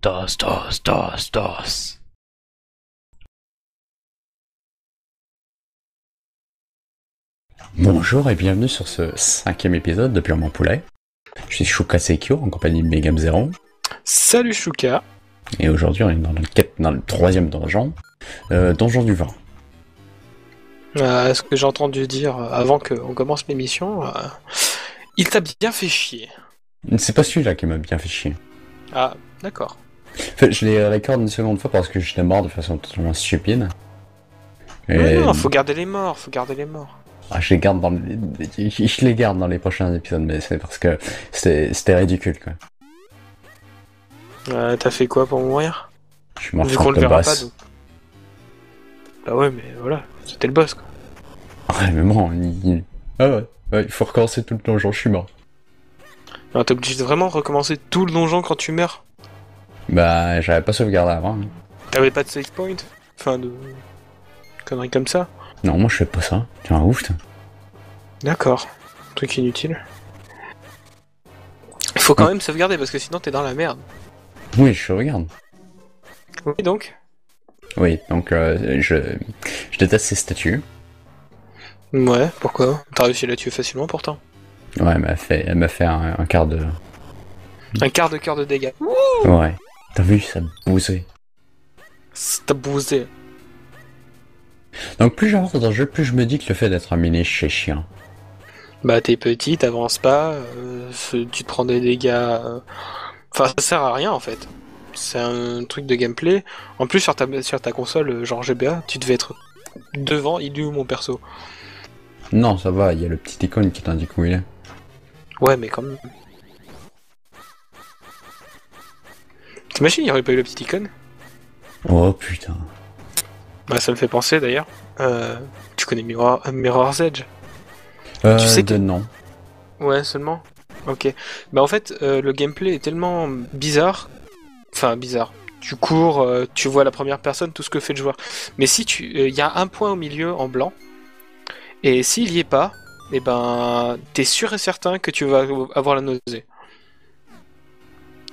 Dos, dos, dos, dos. Bonjour et bienvenue sur ce 5e épisode de Purement Poulet. Je suis Shuka Sekio en compagnie de Megam Zero. Salut Shuka. Et aujourd'hui on est dans le 3e donjon, donjon du vent. Ce que j'ai entendu dire avant qu'on commence l'émission, il t'a bien fait chier. C'est pas celui-là qui m'a bien fait chier. Ah, d'accord. En fait, je les recorde une seconde fois parce que j'étais mort de façon totalement stupide. Et... Non, faut garder les morts, faut garder les morts. Ah, je les garde je les garde dans les prochains épisodes, mais c'est parce que c'était ridicule quoi. T'as fait quoi pour mourir? Je suis mort Vu qu'on contre le le verra boss. pas, donc. Bah ouais, mais voilà, c'était le boss quoi. Ouais, mais bon, il faut recommencer tout le donjon, je suis mort. Alors t'es obligé de vraiment recommencer tout le donjon quand tu meurs. Bah, j'avais pas sauvegardé avant. Hein. T'avais pas de save point? Enfin, de conneries comme ça? Non, moi je fais pas ça. Tu es un ouf, toi. D'accord. Truc inutile. Il faut quand même sauvegarder parce que sinon t'es dans la merde. Oui, je regarde. Oui, donc? Oui, donc je déteste ces statues. Ouais, pourquoi? T'as réussi à la tuer facilement pourtant. Ouais, elle m'a fait un quart de... Un quart de cœur de dégâts. Ouais. T'as vu, ça bousait. T'as bousé. Donc plus j'avance dans le jeu, plus je me dis que le fait d'être un mini c'est chiant. Bah t'es petit, t'avances pas, tu te prends des dégâts... Enfin, ça sert à rien en fait. C'est un truc de gameplay. En plus, sur ta console, genre GBA, tu devais être devant, il est où mon perso? Non, ça va, il y a le petit icône qui t'indique où il est. Ouais, mais quand même. T'imagines, il y aurait pas eu le petit icône? Oh putain. Bah ça me fait penser d'ailleurs. Tu connais Mirror's Edge? Tu sais que- non. Ouais, seulement. Ok. Bah en fait, le gameplay est tellement bizarre. Enfin, bizarre. Tu cours, tu vois la première personne, tout ce que fait le joueur. Mais si il y a un point au milieu en blanc, et s'il y est pas, et ben, t'es sûr et certain que tu vas avoir la nausée.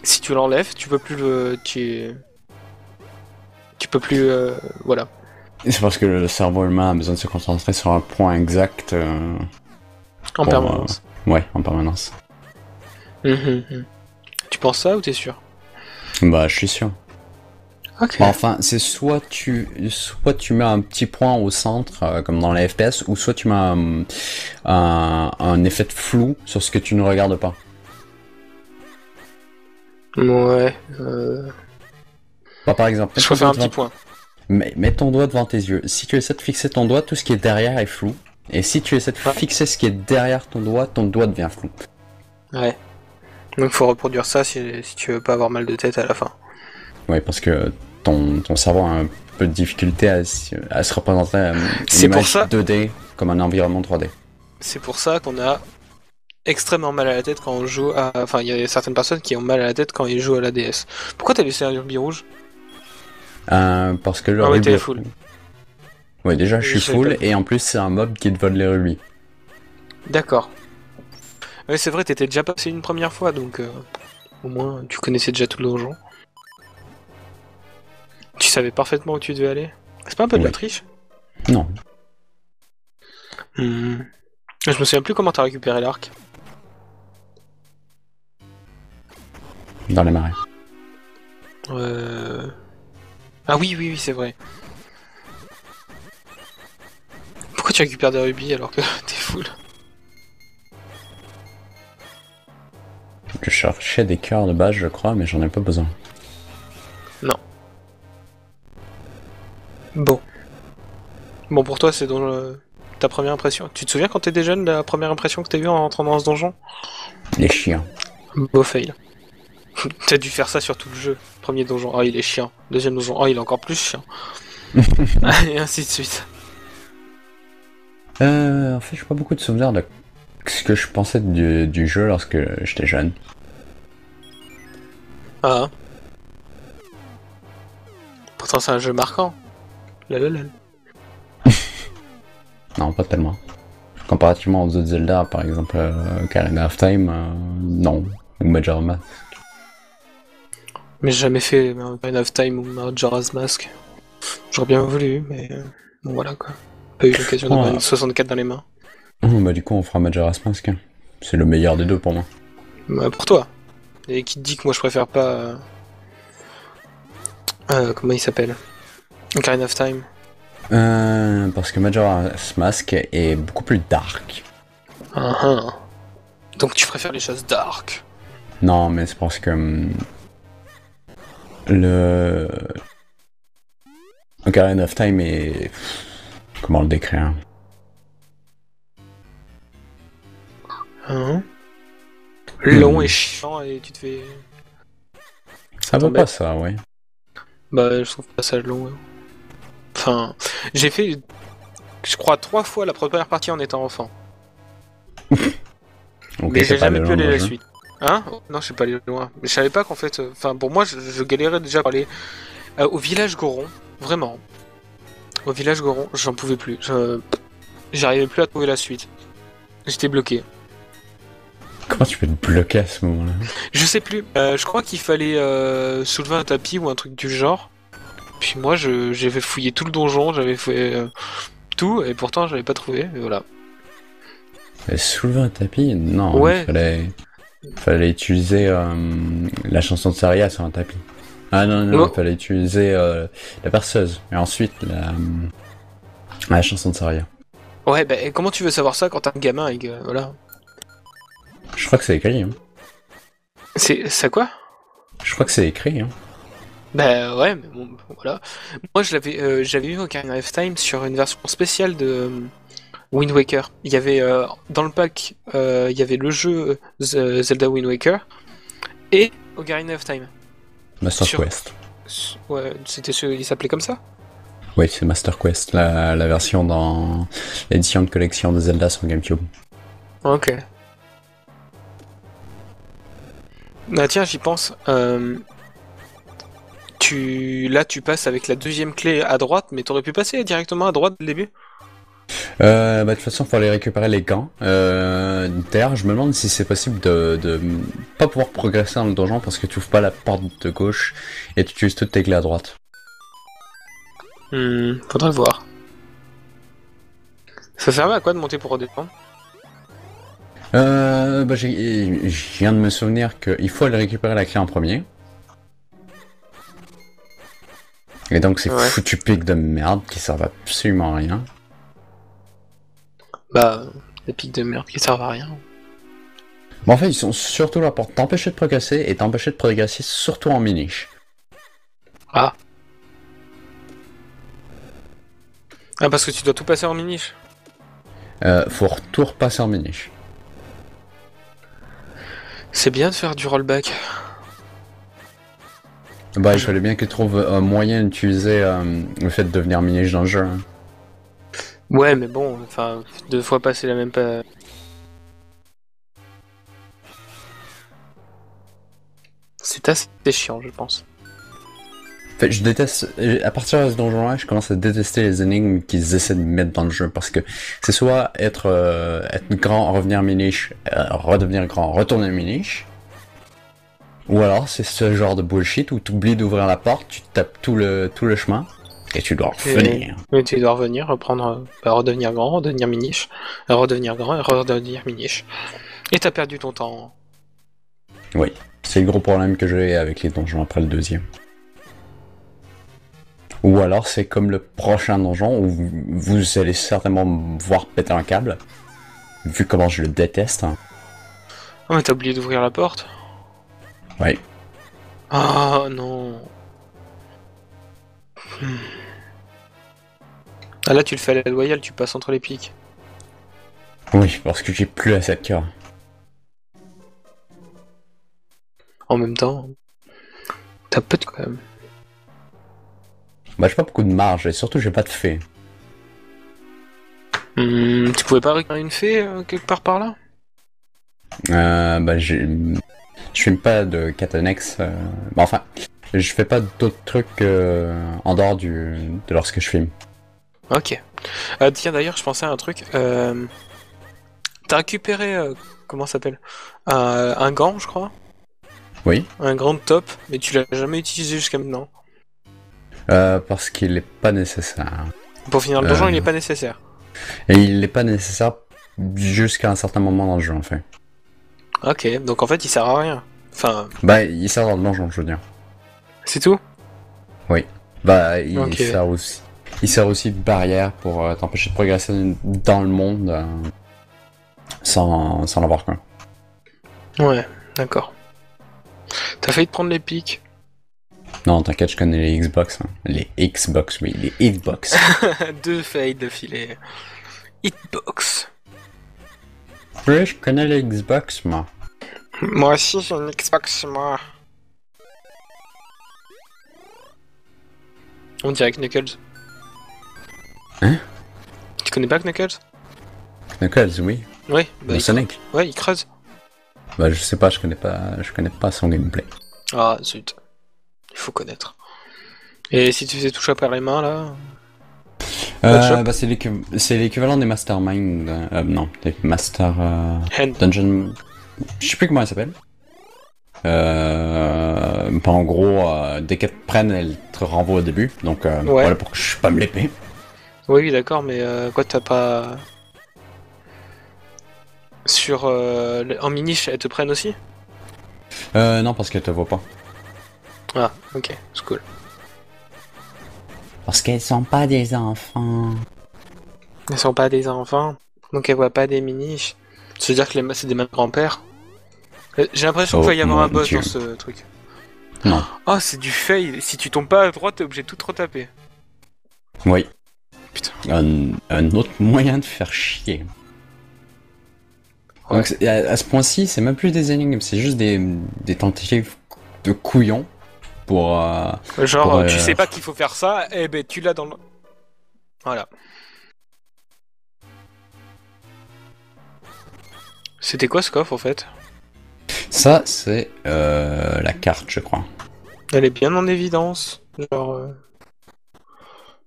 Si tu l'enlèves, tu peux plus tu peux plus, voilà. C'est parce que le cerveau humain a besoin de se concentrer sur un point exact. En pour, permanence. Ouais, en permanence. Mhm. Tu penses ça ou t'es sûr? Bah, je suis sûr. Ok. Enfin, c'est soit tu mets un petit point au centre, comme dans les FPS, ou soit tu mets un effet de flou sur ce que tu ne regardes pas. Ouais. Bah, par exemple, Je préfère un petit point. mets ton doigt devant tes yeux. Si tu essaies de fixer ton doigt, tout ce qui est derrière est flou. Et si tu essaies de fixer ce qui est derrière ton doigt devient flou. Ouais. Donc faut reproduire ça si tu veux pas avoir mal de tête à la fin. Ouais, parce que ton cerveau a un peu de difficulté à se représenter une C'est pour image ça. 2D comme un environnement 3D. C'est pour ça qu'on a extrêmement mal à la tête quand on joue à... Enfin, il y a certaines personnes qui ont mal à la tête quand ils jouent à la DS. Pourquoi t'as laissé un rubis rouge? Parce que le Ah ouais, rubis t'es est full. Ouais, déjà je suis Je savais full, pas. et en plus c'est un mob qui te vole les rubis. D'accord. Ouais, c'est vrai, t'étais déjà passé une première fois, donc au moins tu connaissais déjà tout le donjon. Tu savais parfaitement où tu devais aller. C'est pas un peu de la Ouais. triche? Non. Hmm. Je me souviens plus comment t'as récupéré l'arc. Dans les marais. Ah oui, oui, oui, c'est vrai. Pourquoi tu récupères des rubis alors que t'es full? Je cherchais des cœurs de base, je crois, mais j'en ai pas besoin. Non. Bon. Bon, pour toi, c'est dans ta première impression. Tu te souviens quand t'étais jeune, la première impression que t'as eue en rentrant dans ce donjon? Les chiens. Beau fail. T'as dû faire ça sur tout le jeu. Premier donjon, oh il est chiant. Deuxième donjon, oh il est encore plus chiant. Et ainsi de suite. En fait, j'ai pas beaucoup de souvenirs de ce que je pensais du jeu lorsque j'étais jeune. Ah. Pourtant c'est un jeu marquant. Lalalal. Non, pas tellement. Comparativement aux autres Zelda, par exemple, Ocarina of Time, non. Ou Majora's Mask. Mais j'ai jamais fait Ocarina of Time ou Majora's Mask. J'aurais bien voulu, mais bon voilà quoi. Pas eu l'occasion d'avoir une 64 dans les mains. Bah du coup on fera Majora's Mask. C'est le meilleur des deux pour moi. Bah, pour toi. Et qui te dit que moi je préfère pas... comment il s'appelle? Ocarina of Time. Parce que Majora's Mask est beaucoup plus dark. Donc tu préfères les choses dark. Non, mais c'est parce que le Ocarina of Time est... Comment le décrire? Long et chiant et tu te fais... Ça vaut pas ça, ouais. Bah je trouve pas ça long. Enfin, j'ai fait, je crois 3 fois la première partie en étant enfant. Okay, mais j'ai jamais pu aller la suite. Hein? Non, je suis pas allé loin. Mais je savais pas qu'en fait... Enfin, pour moi, je galérais déjà par aller au village Goron. Vraiment. Au village Goron, j'en pouvais plus. J'arrivais plus à trouver la suite. J'étais bloqué. Comment tu peux te bloquer à ce moment-là? Je sais plus. Je crois qu'il fallait soulever un tapis ou un truc du genre. Puis moi, j'avais fouillé tout le donjon, j'avais fait tout, et pourtant, j'avais pas trouvé. Et voilà. Soulever un tapis? Non, ouais. il fallait utiliser la chanson de Saria sur un tapis. Ah non, il fallait utiliser la perceuse, et ensuite la chanson de Saria. Ouais, bah comment tu veux savoir ça quand t'es un gamin et voilà. Je crois que c'est écrit. Hein. C'est quoi? Je crois que c'est écrit. Hein. Bah ouais, mais bon, voilà. Moi, j'avais eu Ocarina of Time sur une version spéciale de Wind Waker. Il y avait dans le pack, il y avait le jeu Zelda Wind Waker et Ocarina of Time. Master Quest. Ouais, il s'appelait comme ça? Oui, c'est Master Quest, la version dans l'édition de collection de Zelda sur GameCube. Ok. Bah tiens, j'y pense. Là, tu passes avec la deuxième clé à droite, mais t'aurais pu passer directement à droite dès le début? De toute façon, il faut aller récupérer les gants. D'ailleurs, je me demande si c'est possible de pas pouvoir progresser dans le donjon parce que tu ouvres pas la porte de gauche et tu utilises toutes tes clés à droite. Faudrait le voir. Ça servait à quoi de monter pour redescendre? Je viens de me souvenir qu'il faut aller récupérer la clé en premier. Et donc c'est foutu pic de merde qui servent absolument à rien. Bah, des pics de merde qui servent à rien. Bon, en fait, ils sont surtout là pour t'empêcher de progresser et t'empêcher de progresser surtout en minish. Ah, parce que tu dois tout passer en minish. Faut tout repasser en minish. C'est bien de faire du rollback. Bah, il fallait bien qu'ils trouvent un moyen d'utiliser le fait de devenir minish dans le jeu. Hein. Ouais, mais bon, enfin, 2 fois passer la même pas. C'est assez chiant, je pense. En fait, je déteste. À partir de ce donjon-là, je commence à détester les énigmes qu'ils essaient de mettre dans le jeu parce que c'est soit être grand, revenir minish, redevenir grand, retourner minish. Ou alors c'est ce genre de bullshit où tu oublies d'ouvrir la porte, tu tapes tout le chemin et tu dois revenir. Et tu dois revenir, reprendre, redevenir grand, redevenir minish, redevenir grand et redevenir minish. Et t'as perdu ton temps. Oui, c'est le gros problème que j'ai avec les donjons après le deuxième. Ou alors c'est comme le prochain donjon où vous allez certainement me voir péter un câble, vu comment je le déteste. Hein. Oh mais t'as oublié d'ouvrir la porte? Oui. Ah non. Ah là tu le fais à la loyale, tu passes entre les pics. Oui, parce que j'ai plus assez de cœur. En même temps, t'as peu de quand même. Bah j'ai pas beaucoup de marge et surtout j'ai pas de fée. Tu pouvais pas récupérer une fée quelque part par là? Je filme pas de Catanex. Enfin, je fais pas d'autres trucs en dehors de lorsque je filme. Ok. Tiens d'ailleurs, je pensais à un truc. T'as récupéré comment ça s'appelle un gant, je crois. Oui. Un grand top, mais tu l'as jamais utilisé jusqu'à maintenant. Parce qu'il est pas nécessaire. Pour finir le donjon, il est pas nécessaire. Et il n'est pas nécessaire jusqu'à un certain moment dans le jeu, en fait. Ok, donc en fait, il sert à rien. Enfin, Bah, il sert dans le donjon, je veux dire. c'est tout? Bah, il Ok. sert aussi. Il sert aussi de barrière pour t'empêcher de progresser dans le monde sans l'avoir, quoi. Ouais, d'accord. T'as failli te prendre les pics. Non, t'inquiète, je connais les Xbox. Hein. Les Xbox, oui, les Xbox. Deux failles de filet. Hitbox. Oui, je connais les Xbox, moi. Moi aussi, j'ai une Xbox, moi. On dirait Knuckles. Hein? Tu connais pas Knuckles? Knuckles, oui. Oui, bah Le Sonic. Ouais, il creuse. Bah, je sais pas, je connais pas son gameplay. Ah, zut. Il faut connaître. Et si tu faisais tout ça par les mains, là... Shop. Bah, c'est l'équivalent des Mastermind. Non, des Master Hand. Dungeon. Je sais plus comment elle s'appelle. Bah, en gros, dès qu'elles te prennent, elles te renvoient au début. Donc, voilà pour que je pas me l'épée. Oui, d'accord, mais quoi, t'as pas... Sur... en minish, elles te prennent aussi? Non, parce qu'elles te voient pas. Ah, ok, c'est cool. Parce qu'elles sont pas des enfants. Elles sont pas des enfants, donc elles voient pas des minish. C'est-à-dire que c'est des mains de grand-père. J'ai l'impression qu'il va y avoir un boss Dieu. dans ce truc. Non. Oh, c'est du fail. Si tu tombes pas à droite, t'es obligé de tout retaper. Oui. Putain. Un autre moyen de faire chier. Ouais. Donc, à ce point-ci, c'est même plus des énigmes, c'est juste des tentatives de couillons pour... Genre, pour, tu sais pas qu'il faut faire ça, eh ben tu l'as dans le... Voilà. C'était quoi ce coffre, en fait? Ça, c'est la carte, je crois. Elle est bien en évidence. Genre...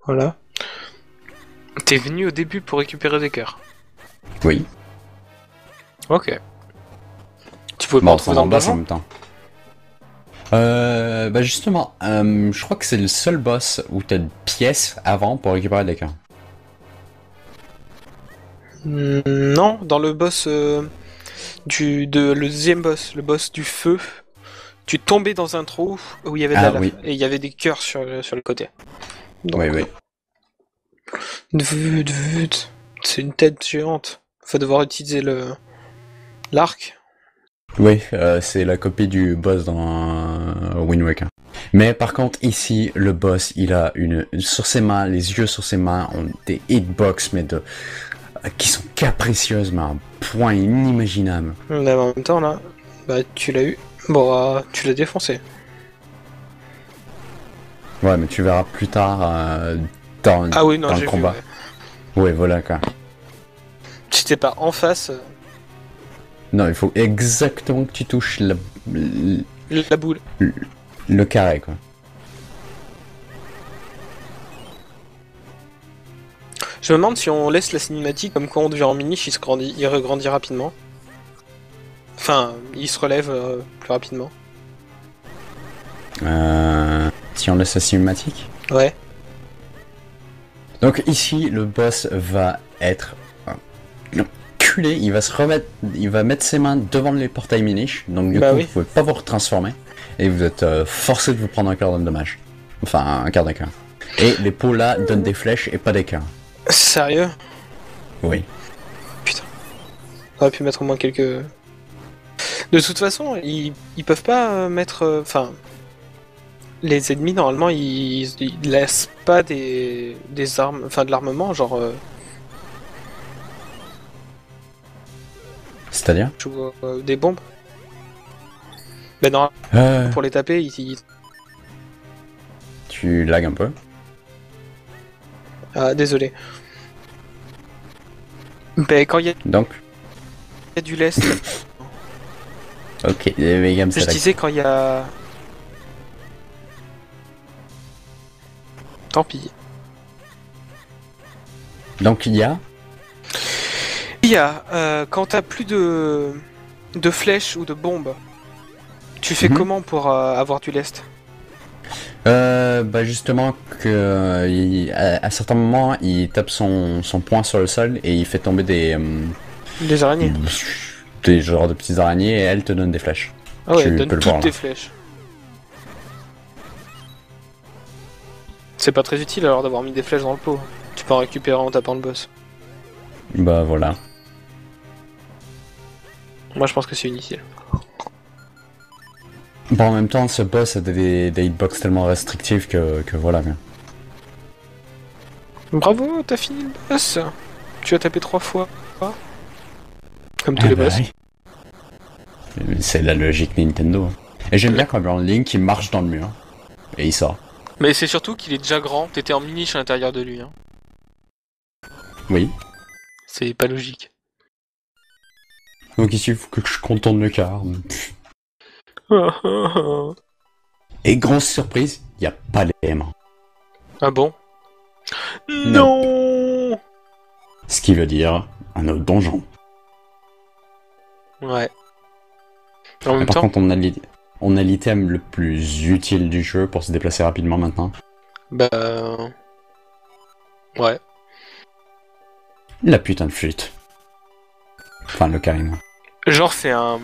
Voilà. T'es venu au début pour récupérer des cœurs. Oui. Ok. Tu pouvais pas Bon, en trouver dans dans le le boss en donjon? même temps. Bah justement, je crois que c'est le seul boss où t'as une pièce avant pour récupérer des cœurs. Non, dans le boss le deuxième boss, le boss du feu, tu tombais dans un trou où il y avait de la Ah lave oui. et il y avait des cœurs sur le côté. Donc, Oui, oui. c'est une tête géante. Faut devoir utiliser l'arc. Oui, c'est la copie du boss dans Wind Waker. Mais par contre, ici, le boss, il a sur ses mains, les yeux sur ses mains ont des hitbox, mais qui sont capricieuses, mais à un point inimaginable. Mais en même temps là, bah tu l'as eu. Bon, tu l'as défoncé. Ouais, mais tu verras plus tard dans, Ah oui, non, dans le j'ai vu. combat. Ouais. Ouais, voilà quoi. Si t'es pas en face, Non, il faut exactement que tu touches la boule. le carré, quoi. Je me demande si on laisse la cinématique comme quand on devient en minish, il regrandit rapidement. Enfin, il se relève plus rapidement. Si on laisse la cinématique. Ouais. Donc ici, le boss va être culé, il va se remettre, il va mettre ses mains devant les portails minish, donc du Bah coup, oui. vous pouvez pas vous retransformer, et vous êtes forcé de vous prendre un cœur de dommage. Enfin, un quart de cœur. Et les pots là donnent des flèches et pas des cœurs. Sérieux? Oui. On aurait pu mettre au moins quelques... De toute façon, ils peuvent pas mettre... Enfin... les ennemis, normalement, ils laissent pas des armes... Enfin, de l'armement, genre... C'est-à-dire je vois, des bombes. Mais non, pour les taper, Tu lags un peu. Ah, désolé. Ben, quand il y Donc, a du lest... ok, les gammes, Je disais quand il y a... Tant pis. Donc il y a... Il y a, quand t'as plus de flèches ou de bombes, Tu fais Mhm. comment pour avoir du lest? Bah justement que à certains moments il tape son poing sur le sol et il fait tomber Des araignées. des genres de petites araignées et elle te donne des flèches. Ah ouais, Tu donne peux le toutes voir, tes là. flèches. C'est pas très utile alors d'avoir mis des flèches dans le pot. Tu peux en récupérer en tapant le boss. Bah voilà. Moi je pense que c'est inutile. Bon en même temps ce boss a des hitbox tellement restrictives que voilà. Bravo, t'as fini le boss. Tu as tapé 3 fois. Comme tous Ah les bah boss. oui. C'est la logique Nintendo. Et j'aime bien quand même Link il marche dans le mur. Et il sort. Mais c'est surtout qu'il est déjà grand, t'étais en miniche à l'intérieur de lui. Hein. Oui. C'est pas logique. Donc ici il faut que je contourne le car. Et grosse surprise, il n'y a pas les aimants. Ah bon? Non. Non. Ce qui veut dire un autre donjon. Ouais. En même Par temps, contre, on a l'item le plus utile du jeu pour se déplacer rapidement maintenant. bah... Ouais. La putain de flûte. Enfin, le carino. Genre c'est un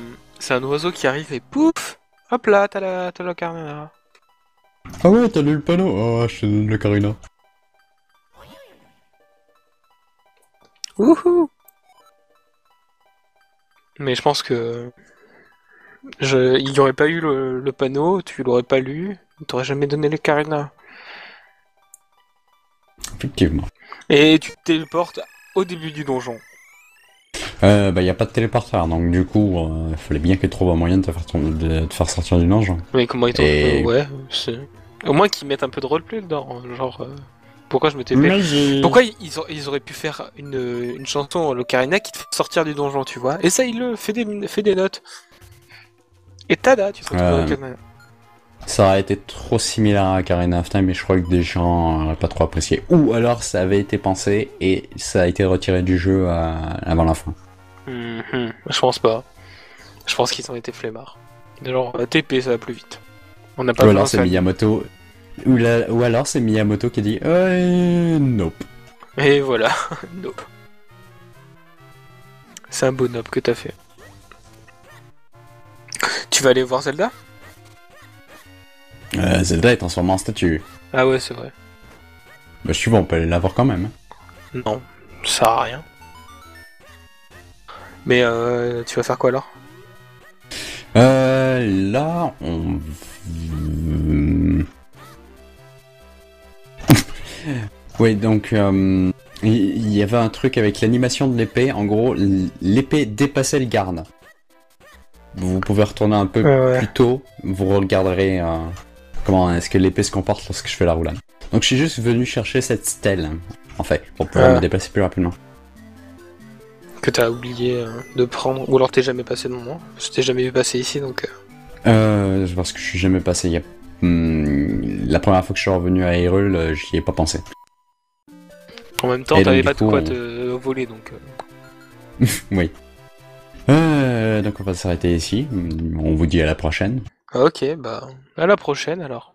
oiseau qui arrive et pouf. Hop là, t'as la carne. Ah ouais, t'as lu le panneau. Oh, je te donne le carino. Wouhou. Mais je pense que... Il n'y aurait pas eu le panneau, tu l'aurais pas lu, il t'aurait jamais donné les Karina. Effectivement. Et tu te téléportes au début du donjon. Bah, y a pas de téléporteur, donc du coup, il fallait bien qu'il trouve un moyen de te faire sortir du donjon. Mais comment ils t'ont... Et- ouais, c'est... Au moins qu'ils mettent un peu de roleplay dedans, genre... Pourquoi je me TP? Pourquoi ils auraient pu faire une chanson, l'Ocarina, qui te fait sortir du donjon, tu vois? Et ça, il le fait des notes. Et tada, tu te retrouves dans l'Ocarina. Ça aurait été trop similaire à Ocarina of Time, mais je crois que des gens n'auraient pas trop apprécié. Ou alors ça avait été pensé et ça a été retiré du jeu avant la fin. Je pense pas. Je pense qu'ils ont été flemmards. Genre, TP, ça va plus vite. On n'a pas Ou besoin alors de c'est faire- Miyamoto. Ou alors c'est Miyamoto qui dit nope. Et voilà, nope. C'est un beau nope que t'as fait. Tu vas aller voir Zelda? Zelda est transformé en statue. Ah ouais, c'est vrai. Bah, si tu veux, on peut aller la voir quand même. Non, ça sert à rien. Mais tu vas faire quoi alors? Là, on. Oui, donc il y avait un truc avec l'animation de l'épée. En gros, l'épée dépassait le garde. Vous pouvez retourner un peu Ouais. plus tôt. Vous regarderez comment est-ce que l'épée se comporte lorsque je fais la roulade. Donc je suis juste venu chercher cette stèle, en fait, pour pouvoir Ah. me déplacer plus rapidement. Que t'as oublié de prendre. Ou alors t'es jamais passé de moment. Je t'ai jamais vu passer ici donc. Parce que je suis jamais passé. La première fois que je suis revenu à Hyrule, j'y ai pas pensé. En même temps, Et donc, t'avais du pas de coup, quoi on- te voler donc. Oui. Donc on va s'arrêter ici. On vous dit à la prochaine. Ok, bah à la prochaine alors.